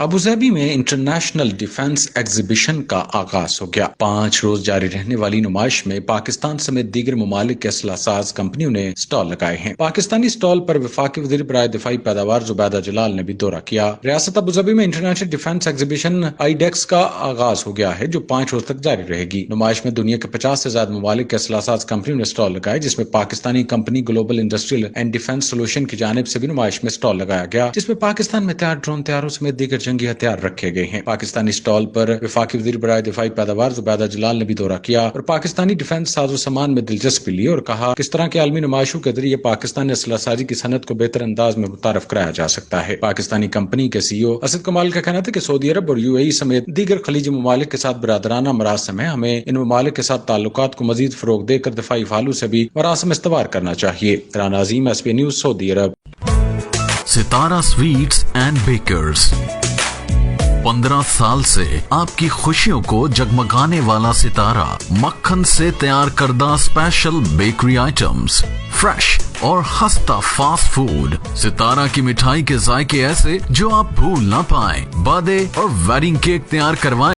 Abu Dhabi میں international defence exhibition کا آغاز ہو گیا۔ 5 روز جاری رہنے والی نمائش میں پاکستان سمیت دیگر ممالک کے اسلحہ ساز کمپنیوں نے سٹال لگائے ہیں۔ پاکستانی سٹال پر وفاقی وزیر برائے دفاعی پیداوار زبیدہ جلال نے بھی دورہ کیا۔ ریاست ابوظہبی میں انٹرنیشنل ڈیفنس ایگزیبیشن IDEX کا آغاز ہو گیا ہے، جو 5 روز تک جاری رہے گی۔ نمائش میں دنیا کے 50 سے زائد ممالک کے اسلحہ ساز کمپنیوں نے سٹال لگائے، جس میں Pakistani company global industrial and defence solution کی جانب سے بھی نمائش میں سٹال لگایا گیا، جس میں پاکستان میں تیار ڈرون طیاروں سمیت دیگر جنگی ہتھیار رکھے گئے ہیں۔ پاکستانی سٹال پر وفاقی وزیر برائے دفاعی پیداوار زبیدہ جلال نے بھی دورہ کیا اور پاکستانی ڈیفنس ساز و سامان میں دلچسپی لی اور کہا کس طرح کے عالمی نمائشوں کے ذریعے پاکستانی اسلحہ سازی کی صنعت کو بہتر انداز میں متعارف کرایا جا سکتا ہے۔ پاکستانی کمپنی کے CEO اسد کمال کا کہنا تھا کہ سعودی عرب اور UAE سمیت دیگر خلیجی ممالک کے ساتھ برادرانہ مراسم ہیں۔ ہمیں ان ممالک کے ساتھ تعلقات کو مزید فروغ دے کر دفاعی پہلو سے بھی مراسم استوار کرنا چاہیے۔ رانہ عظیم، SB نیوز، سعودی عرب۔ ستارہ سویٹس اینڈ بیکرز 15 سال سے آپ کی خوشیوں کو جگمگانے والا ستارہ، مکھن سے تیار کردہ اسپیشل بیکری آئٹمز، فریش اور خستہ فاسٹ فوڈ۔ ستارہ کی مٹھائی کے ذائقے ایسے جو آپ بھول نہ پائیں۔ برتھڈے اور ویڈنگ کیک تیار کروائیں